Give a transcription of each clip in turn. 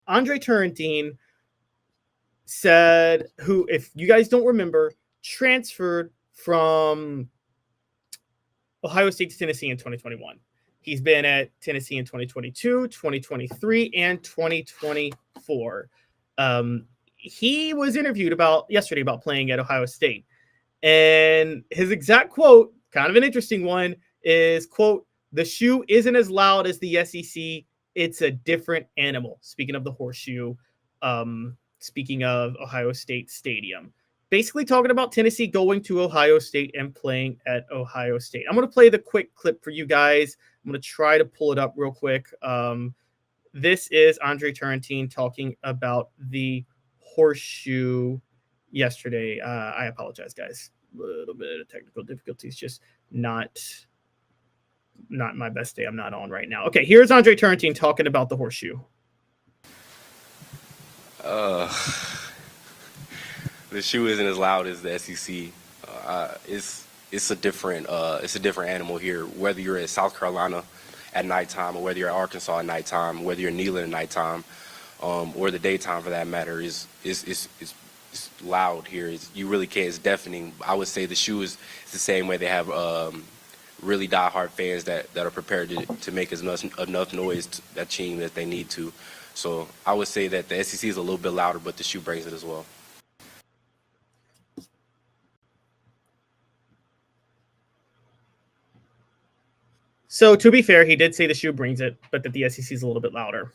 Andre Turrentine said, who, if you guys don't remember, transferred from Ohio State to Tennessee in 2021. He's been at Tennessee in 2022, 2023, and 2024. He was interviewed yesterday about playing at Ohio State. And his exact quote, kind of an interesting one, is, quote, "The shoe isn't as loud as the SEC. It's a different animal." Speaking of the Horseshoe, speaking of Ohio State Stadium. Basically talking about Tennessee going to Ohio State and playing at Ohio State. I'm going to play the quick clip for you guys. I'm going to try to pull it up real quick. This is Andre Turrentine talking about the Horseshoe yesterday. I apologize, guys. A little bit of technical difficulties. Just not my best day. I'm not on right now. Okay, here's Andre Turrentine talking about the Horseshoe. The shoe isn't as loud as the SEC. It's a different animal here. Whether you're in South Carolina at nighttime, or whether you're at Arkansas at nighttime, whether you're in Neyland at nighttime, or the daytime for that matter, is loud here. You really can't. It's deafening. I would say the shoe is the same way. They have really diehard fans that are prepared to make enough noise that team that they need to. So I would say that the SEC is a little bit louder, but the shoe brings it as well. So to be fair, he did say the shoe brings it, but that the SEC is a little bit louder.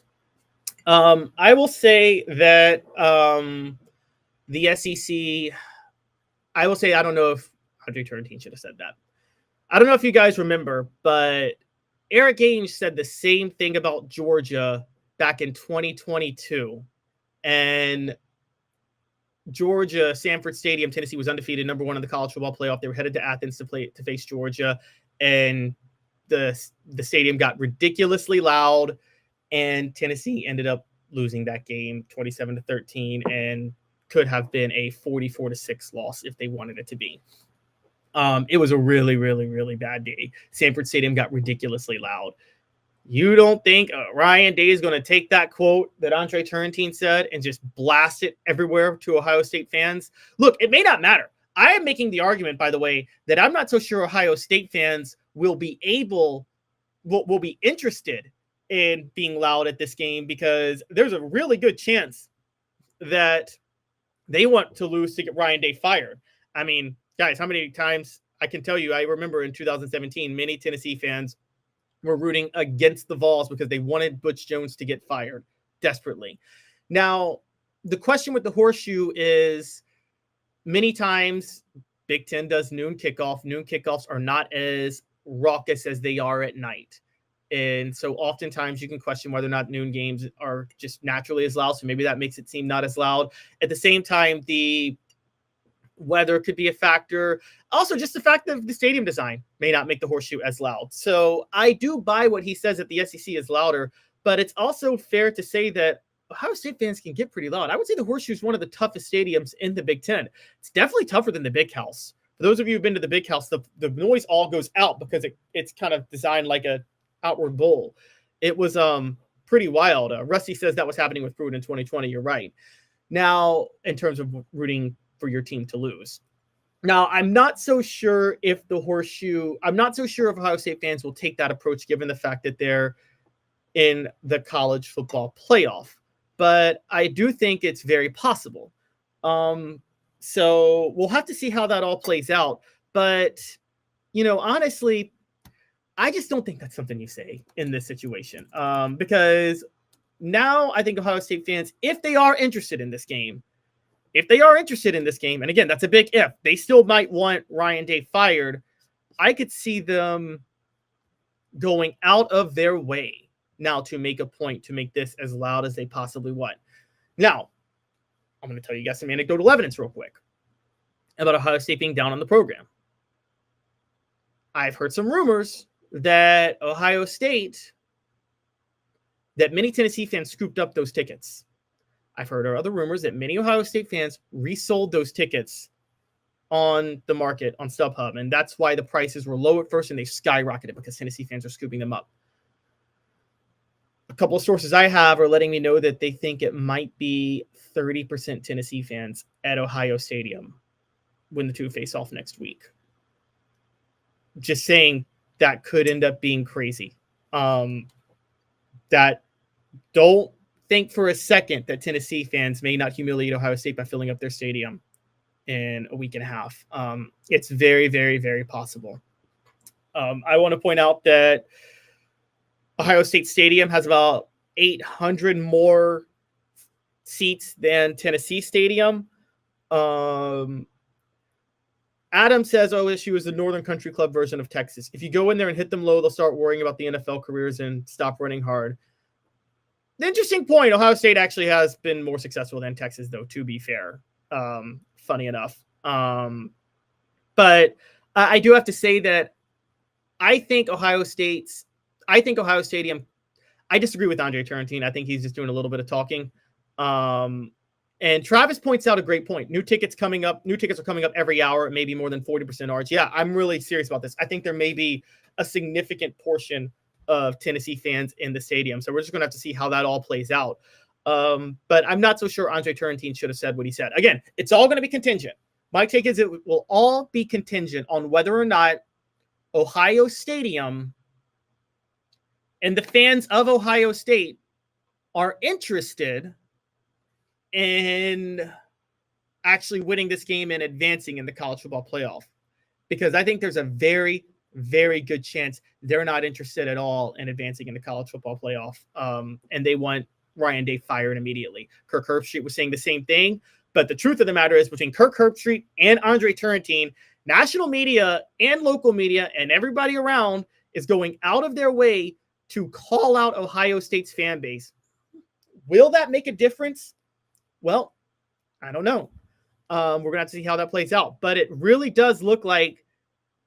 I will say that the SEC, I will say, I don't know if Andre Turrentine should have said that. I don't know if you guys remember, but Eric Ainge said the same thing about Georgia back in 2022. And Georgia, Sanford Stadium, Tennessee was undefeated, number one in the college football playoff. They were headed to Athens to face Georgia. And the stadium got ridiculously loud, and Tennessee ended up losing that game 27-13, and could have been a 44-6 loss if they wanted it to be. It was a really, really, really bad day. Sanford Stadium got ridiculously loud. You don't think Ryan Day is going to take that quote that Andre Turrentine said and just blast it everywhere to Ohio State fans? Look, it may not matter. I am making the argument, by the way, that I'm not so sure Ohio State fans will be interested in being loud at this game, because there's a really good chance that they want to lose to get Ryan Day fired. I mean, guys, how many times I can tell you, I remember in 2017, many Tennessee fans were rooting against the Vols because they wanted Butch Jones to get fired desperately. Now, the question with the Horseshoe is, many times Big Ten does noon kickoff. Noon kickoffs are not as raucous as they are at night. And so oftentimes you can question whether or not noon games are just naturally as loud. So maybe that makes it seem not as loud. At the same time, the weather could be a factor. Also, just the fact that the stadium design may not make the Horseshoe as loud. So I do buy what he says that the SEC is louder, but it's also fair to say that Ohio State fans can get pretty loud. I would say the Horseshoe is one of the toughest stadiums in the Big Ten. It's definitely tougher than the Big House. For those of you who've been to the Big House, the noise all goes out because it's kind of designed like a outward bowl. It was pretty wild. Rusty says that was happening with Pruitt in 2020. You're right. Now, in terms of rooting for your team to lose. Now, I'm not so sure if the Horseshoe, I'm not so sure if Ohio State fans will take that approach given the fact that they're in the college football playoff. But I do think it's very possible. So we'll have to see how that all plays out. But, you know, honestly, I just don't think that's something you say in this situation. Because now I think Ohio State fans, if they are interested in this game, and again, that's a big if, they still might want Ryan Day fired. I could see them going out of their way now to make a point to make this as loud as they possibly want. Now, I'm going to tell you guys some anecdotal evidence real quick about Ohio State being down on the program. I've heard some rumors that many Tennessee fans scooped up those tickets. I've heard other rumors that many Ohio State fans resold those tickets on the market on StubHub, and that's why the prices were low at first and they skyrocketed because Tennessee fans are scooping them up. a couple of sources I have are letting me know that they think it might be 30% Tennessee fans at Ohio Stadium when the two face off next week. Just saying that could end up being crazy. That don't think for a second that Tennessee fans may not humiliate Ohio State by filling up their stadium in a week and a half. It's very, very, very possible. I want to point out that Ohio State Stadium has about 800 more seats than Tennessee Stadium. Adam says OSU is the Northern Country Club version of Texas. If you go in there and hit them low, they'll start worrying about the NFL careers and stop running hard. The interesting point, Ohio State actually has been more successful than Texas, though, to be fair. Funny enough. But I do have to say that I think Ohio Stadium, I disagree with Andre Turrentine. I think he's just doing a little bit of talking. And Travis points out a great point. New tickets are coming up every hour, maybe more than 40% ours. Yeah, I'm really serious about this. I think there may be a significant portion of Tennessee fans in the stadium. So we're just going to have to see how that all plays out. But I'm not so sure Andre Turrentine should have said what he said. Again, it's all going to be contingent. My take is it will all be contingent on whether or not Ohio Stadium and the fans of Ohio State are interested in actually winning this game and advancing in the college football playoff. Because I think there's a very, very good chance they're not interested at all in advancing in the college football playoff. And they want Ryan Day fired immediately. Kirk Herbstreit was saying the same thing. But the truth of the matter is, between Kirk Herbstreit and Andre Turrentine, national media and local media and everybody around is going out of their way to call out Ohio State's fan base. Will that make a difference? Well, I don't know. We're going to have to see how that plays out. But it really does look like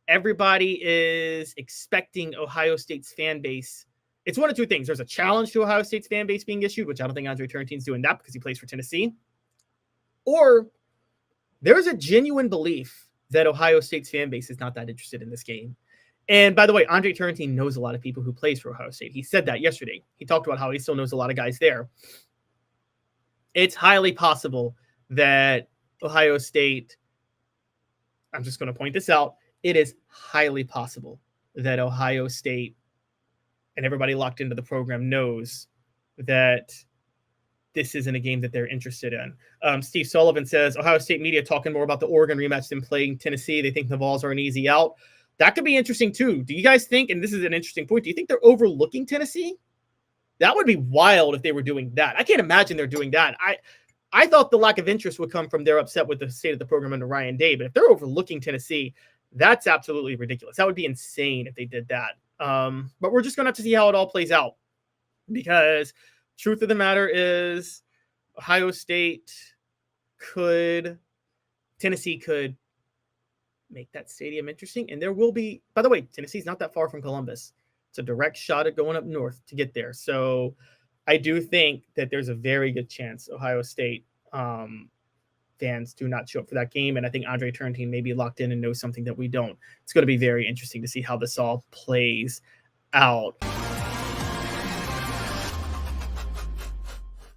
everybody is expecting Ohio State's fan base. It's one of two things. There's a challenge to Ohio State's fan base being issued, which I don't think Andre Turrentine's doing that because he plays for Tennessee. Or there's a genuine belief that Ohio State's fan base is not that interested in this game. And by the way, Andre Turrentine knows a lot of people who plays for Ohio State. He said that yesterday. He talked about how he still knows a lot of guys there. It's highly possible that Ohio State, I'm just going to point this out, it is highly possible that Ohio State and everybody locked into the program knows that this isn't a game that they're interested in. Steve Sullivan says, Ohio State media talking more about the Oregon rematch than playing Tennessee. They think the Vols are an easy out. That could be interesting too. Do you guys think, and this is an interesting point, do you think they're overlooking Tennessee? That would be wild if they were doing that. I can't imagine they're doing that. I thought the lack of interest would come from their upset with the state of the program under Ryan Day, but if they're overlooking Tennessee, that's absolutely ridiculous. That would be insane if they did that. But we're just going to have to see how it all plays out, because truth of the matter is Ohio State Tennessee could make that stadium interesting. And there will be, by the way, Tennessee's not that far from Columbus. It's a direct shot at going up north to get there. So I do think that there's a very good chance Ohio State fans do not show up for that game. And I think Andre Turrentine may be locked in and knows something that we don't. It's going to be very interesting to see how this all plays out.